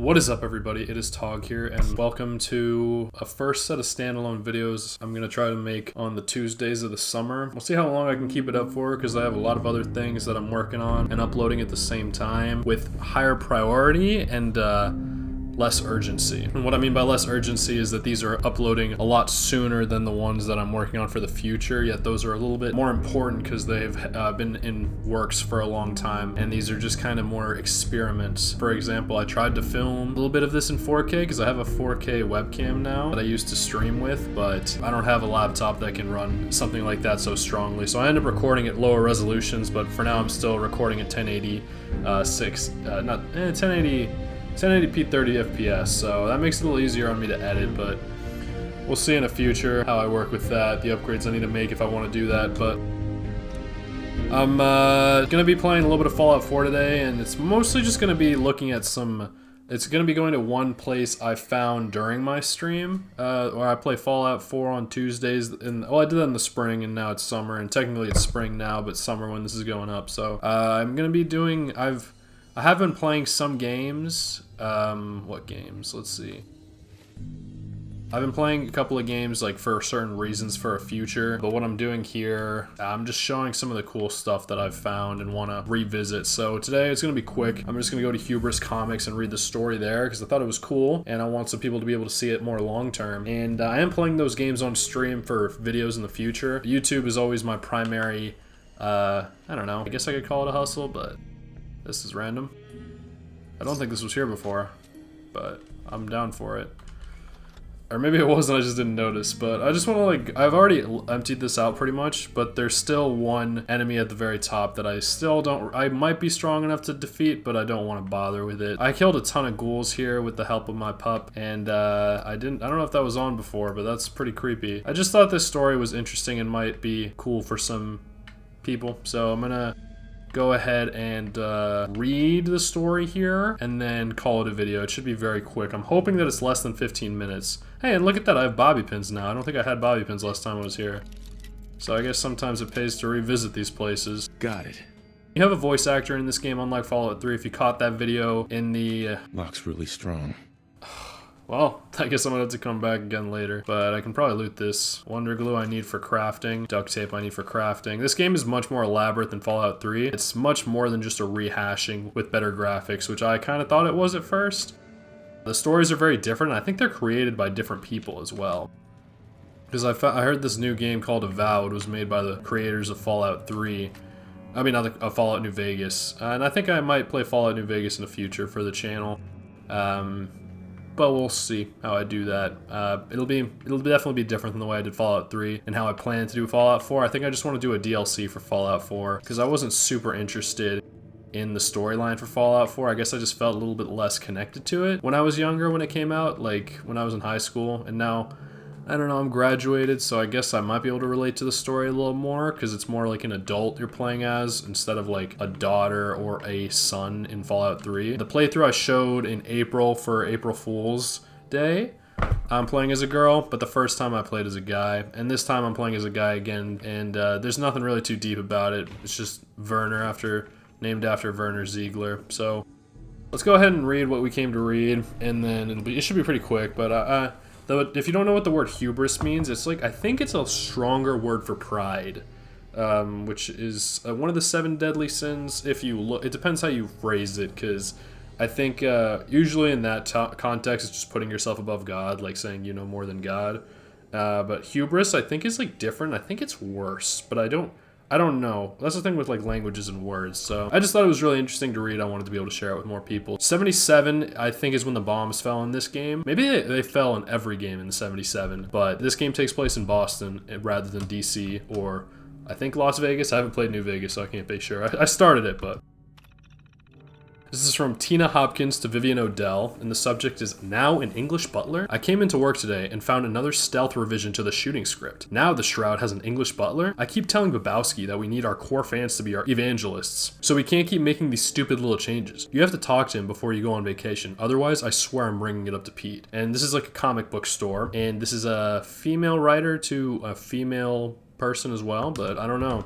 What is up, everybody? It is Tog here, and welcome to a first set of standalone videos I'm gonna try to make on the Tuesdays of the summer. We'll see how long I can keep it up for, because I have a lot of other things that I'm working on and uploading at the same time with higher priority and less urgency. And what I mean by less urgency is that these are uploading a lot sooner than the ones that I'm working on for the future, yet those are a little bit more important because they've been in works for a long time, and these are just kind of more experiments. For example, I tried to film a little bit of this in 4K because I have a 4K webcam now that I used to stream with, but I don't have a laptop that can run something like that so strongly. So I end up recording at lower resolutions, but for now I'm still recording at 1080p 30 FPS, so that makes it a little easier on me to edit, but we'll see in the future how I work with that, the upgrades I need to make if I want to do that. But I'm gonna be playing a little bit of Fallout 4 today, and it's mostly just gonna be looking at it's gonna be going to one place I found during my stream, where I play Fallout 4 on Tuesdays, and well, I did that in the spring, and now it's summer, and technically it's spring now, but summer when this is going up, so I'm gonna be doing, I have been playing some games. What games? Let's see. I've been playing a couple of games like for certain reasons for a future, but what I'm doing here, I'm just showing some of the cool stuff that I've found and want to revisit. So today it's going to be quick. I'm just going to go to Hubris Comics and read the story there because I thought it was cool and I want some people to be able to see it more long term. And I am playing those games on stream for videos in the future. YouTube is always my primary, I don't know, I guess I could call it a hustle, but this is random. I don't think this was here before, but I'm down for it. Or maybe it wasn't, I just didn't notice, but I just want to, like, I've already emptied this out pretty much, but there's still one enemy at the very top that I still don't, I might be strong enough to defeat, but I don't want to bother with it. I killed a ton of ghouls here with the help of my pup, and I don't know if that was on before, but that's pretty creepy. I just thought this story was interesting and might be cool for some people, so I'm gonna go ahead and read the story here and then call it a video. It should be very quick. I'm hoping that it's less than 15 minutes. Hey, and look at that, I have bobby pins now. I don't think I had bobby pins last time I was here. So I guess sometimes it pays to revisit these places. Got it. You have a voice actor in this game, unlike Fallout 3. If you caught that video in the... Lock's really strong. Well, I guess I'm gonna have to come back again later, but I can probably loot this. Wonder glue I need for crafting, duct tape I need for crafting. This game is much more elaborate than Fallout 3. It's much more than just a rehashing with better graphics, which I kind of thought it was at first. The stories are very different, and I think they're created by different people as well. Because I heard this new game called Avowed was made by the creators of Fallout 3. I mean, not Fallout New Vegas. And I think I might play Fallout New Vegas in the future for the channel. But we'll see how I do that. It'll definitely be different than the way I did Fallout 3 and how I plan to do Fallout 4. I think I just want to do a DLC for Fallout 4 because I wasn't super interested in the storyline for Fallout 4. I guess I just felt a little bit less connected to it when I was younger, when it came out, like when I was in high school, and now, I don't know, I'm graduated, so I guess I might be able to relate to the story a little more because it's more like an adult you're playing as instead of like a daughter or a son in Fallout 3. The playthrough I showed in April for April Fool's Day, I'm playing as a girl, but the first time I played as a guy, and this time I'm playing as a guy again, and there's nothing really too deep about it. It's just Werner, named after Werner Ziegler. So let's go ahead and read what we came to read, and then it should be pretty quick, but if you don't know what the word hubris means, it's like, I think it's a stronger word for pride, which is one of the 7 deadly sins. If you look, it depends how you phrase it, because I think usually in that context, it's just putting yourself above God, like saying you know more than God. But hubris, I think, is like different. I think it's worse, but I don't know. That's the thing with like languages and words. So I just thought it was really interesting to read. I wanted to be able to share it with more people. 77, I think, is when the bombs fell in this game. Maybe they fell in every game in the 77, but this game takes place in Boston rather than DC or I think Las Vegas. I haven't played New Vegas, so I can't be sure. I started it, but... This is from Tina Hopkins to Vivian Odell, and the subject is, now an English butler? I came into work today and found another stealth revision to the shooting script. Now the Shroud has an English butler? I keep telling Babowski that we need our core fans to be our evangelists, so we can't keep making these stupid little changes. You have to talk to him before you go on vacation, otherwise I swear I'm bringing it up to Pete. And this is like a comic book store, and this is a female writer to a female person as well, but I don't know.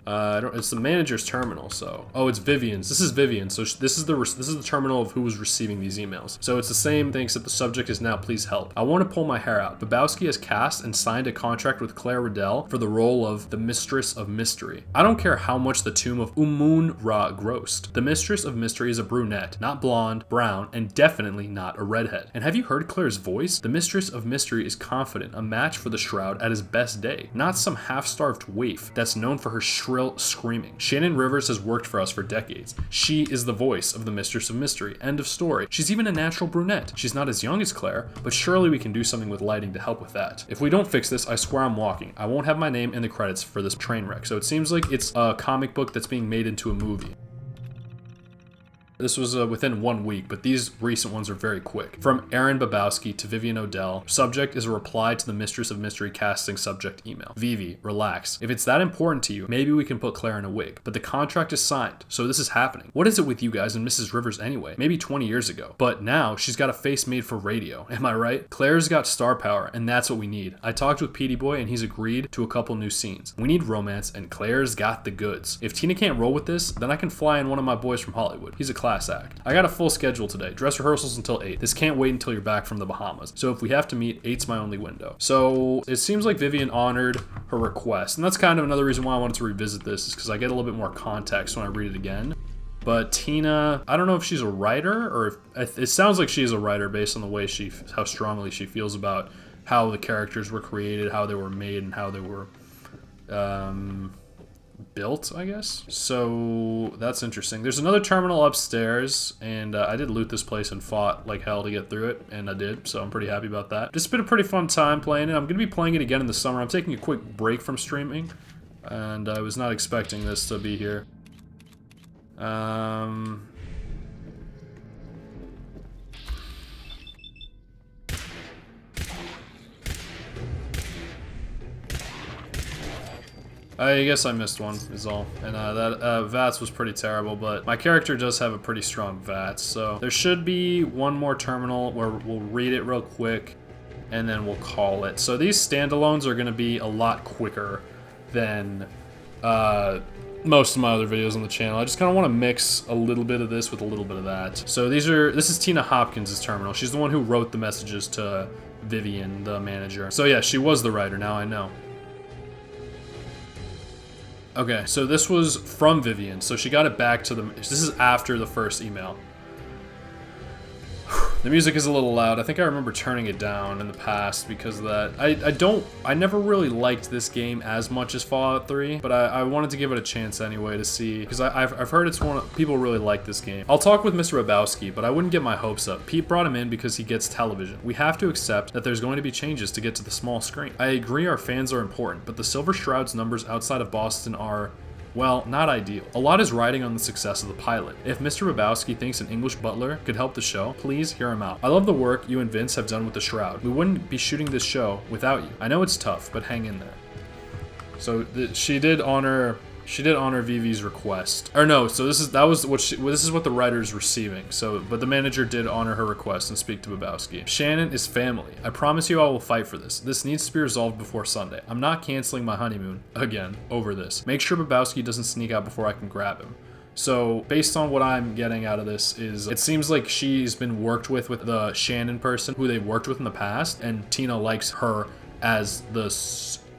It's the manager's terminal, so. Oh, it's Vivian's. This is Vivian. So this is the terminal of who was receiving these emails. So it's the same thing, except the subject is now please help. I want to pull my hair out. Babowski has cast and signed a contract with Claire Riddell for the role of the Mistress of Mystery. I don't care how much the tomb of Umun-Ra grossed. The Mistress of Mystery is a brunette, not blonde, brown, and definitely not a redhead. And have you heard Claire's voice? The Mistress of Mystery is confident, a match for the Shroud at his best day, not some half-starved waif that's known for her shrill screaming. Shannon Rivers has worked for us for decades. She is the voice of the Mistress of Mystery. End of story. She's even a natural brunette. She's not as young as Claire, but surely we can do something with lighting to help with that. If we don't fix this, I swear I'm walking. I won't have my name in the credits for this train wreck. So it seems like it's a comic book that's being made into a movie. This was within 1 week, but these recent ones are very quick. From Aaron Babowski to Vivian Odell. Subject is a reply to the Mistress of Mystery casting subject email. Vivi, relax. If it's that important to you, maybe we can put Claire in a wig. But the contract is signed, so this is happening. What is it with you guys and Mrs. Rivers anyway? Maybe 20 years ago. But now, she's got a face made for radio. Am I right? Claire's got star power, and that's what we need. I talked with Petey Boy, and he's agreed to a couple new scenes. We need romance, and Claire's got the goods. If Tina can't roll with this, then I can fly in one of my boys from Hollywood. He's a class act. I got a full schedule today. Dress rehearsals until 8. This can't wait until you're back from the Bahamas. So if we have to meet, 8's my only window. So it seems like Vivian honored her request. And that's kind of another reason why I wanted to revisit this, is because I get a little bit more context when I read it again. But Tina, I don't know if she's a writer, or if it sounds like she's a writer based on the way how strongly she feels about how the characters were created, how they were made, and how they were built, I guess. So that's interesting. There's another terminal upstairs, and I did loot this place and fought like hell to get through it, and I did, so I'm pretty happy about that. It's been a pretty fun time playing it. I'm going to be playing it again in the summer. I'm taking a quick break from streaming, and I was not expecting this to be here. I guess I missed one, is all. And that VATS was pretty terrible, but my character does have a pretty strong VATS, so there should be one more terminal where we'll read it real quick, and then we'll call it. So these standalones are going to be a lot quicker than most of my other videos on the channel. I just kind of want to mix a little bit of this with a little bit of that. So this is Tina Hopkins' terminal. She's the one who wrote the messages to Vivian, the manager. So yeah, she was the writer, now I know. Okay, so this was from Vivian, so she got it back to this is after the first email. The music is a little loud. I think I remember turning it down in the past because of that. I never really liked this game as much as Fallout 3, but I wanted to give it a chance anyway to see, because I've heard people really like this game. I'll talk with Mr. Babowski, but I wouldn't get my hopes up. Pete brought him in because he gets television. We have to accept that there's going to be changes to get to the small screen. I agree our fans are important, but the Silver Shroud's numbers outside of Boston are, well, not ideal. A lot is riding on the success of the pilot. If Mr. Babowski thinks an English butler could help the show, please hear him out. I love the work you and Vince have done with the Shroud. We wouldn't be shooting this show without you. I know it's tough, but hang in there. So she did honor Vivi's request. Or no, so this is what the writer is receiving. So, but the manager did honor her request and speak to Babowski. Shannon is family. I promise you I will fight for this. This needs to be resolved before Sunday. I'm not canceling my honeymoon again over this. Make sure Babowski doesn't sneak out before I can grab him. So based on what I'm getting out of this is, it seems like she's been worked with the Shannon person who they've worked with in the past, and Tina likes her as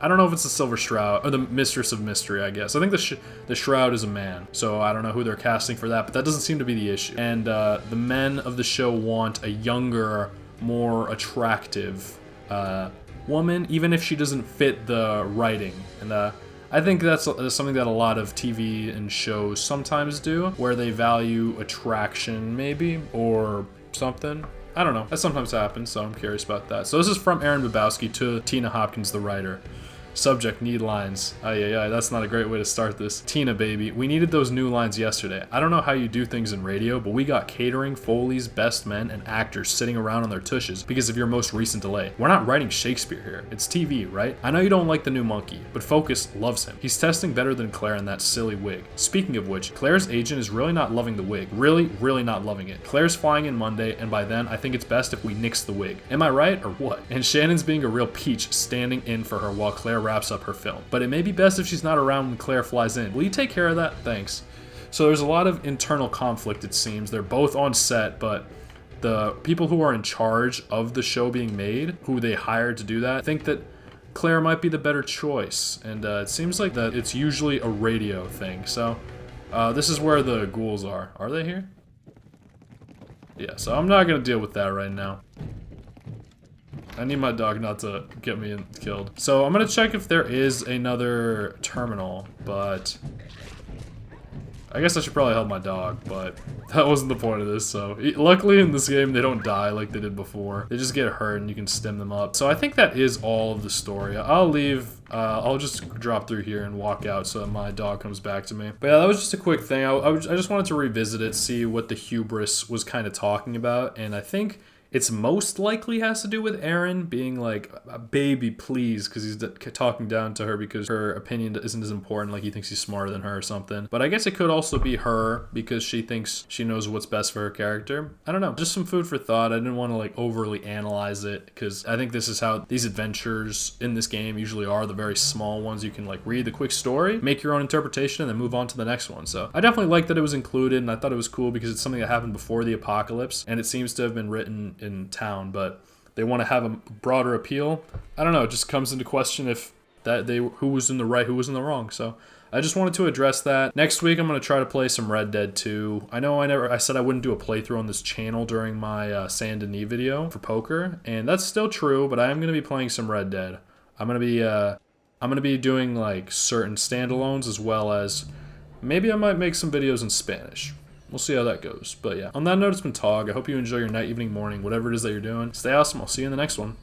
I don't know if it's the Silver Shroud or the Mistress of Mystery, I guess. I think the Shroud is a man, so I don't know who they're casting for that, but that doesn't seem to be the issue. And the men of the show want a younger, more attractive woman, even if she doesn't fit the writing. And I think that's something that a lot of TV and shows sometimes do, where they value attraction, maybe, or something. I don't know. That sometimes happens, so I'm curious about that. So this is from Aaron Babowski to Tina Hopkins, the writer. Subject, need lines. Ay, that's not a great way to start this. Tina, baby, we needed those new lines yesterday. I don't know how you do things in radio, but we got catering, Foley's, best men, and actors sitting around on their tushes because of your most recent delay. We're not writing Shakespeare here. It's TV, right? I know you don't like the new monkey, but Focus loves him. He's testing better than Claire in that silly wig. Speaking of which, Claire's agent is really not loving the wig. Really not loving it. Claire's flying in Monday, and by then, I think it's best if we nix the wig. Am I right, or what? And Shannon's being a real peach, standing in for her while Claire wraps up her film. But it may be best if she's not around when Claire flies in. Will you take care of that? Thanks. So there's a lot of internal conflict, it seems. They're both on set, but the people who are in charge of the show being made, who they hired to do that, think that Claire might be the better choice. And it seems like that it's usually a radio thing. So this is where the ghouls are. Are they here? Yeah, so I'm not going to deal with that right now. I need my dog not to get me killed. So I'm going to check if there is another terminal, but I guess I should probably help my dog, but that wasn't the point of this. So luckily in this game, they don't die like they did before. They just get hurt and you can stem them up. So I think that is all of the story. I'll leave. I'll just drop through here and walk out so that my dog comes back to me. But yeah, that was just a quick thing. I just wanted to revisit it, see what the Hubris was kind of talking about. And I think it's most likely has to do with Aaron being like, baby, please, because he's talking down to her because her opinion isn't as important, like he thinks he's smarter than her or something. But I guess it could also be her because she thinks she knows what's best for her character. I don't know, just some food for thought. I didn't want to like overly analyze it because I think this is how these adventures in this game usually are, the very small ones. You can like read the quick story, make your own interpretation, and then move on to the next one. So I definitely like that it was included, and I thought it was cool because it's something that happened before the apocalypse, and it seems to have been written in town, but they want to have a broader appeal. I don't know, it just comes into question if who was in the right, who was in the wrong. So I just wanted to address that. Next week I'm going to try to play some Red Dead 2. I know I said I wouldn't do a playthrough on this channel during my Saint Denis video for poker, and that's still true, but I am going to be playing some Red Dead. I'm going to be doing like certain standalones, as well as maybe I might make some videos in Spanish. We'll see how that goes. But yeah, on that note, it's been Tog. I hope you enjoy your night, evening, morning, whatever it is that you're doing. Stay awesome. I'll see you in the next one.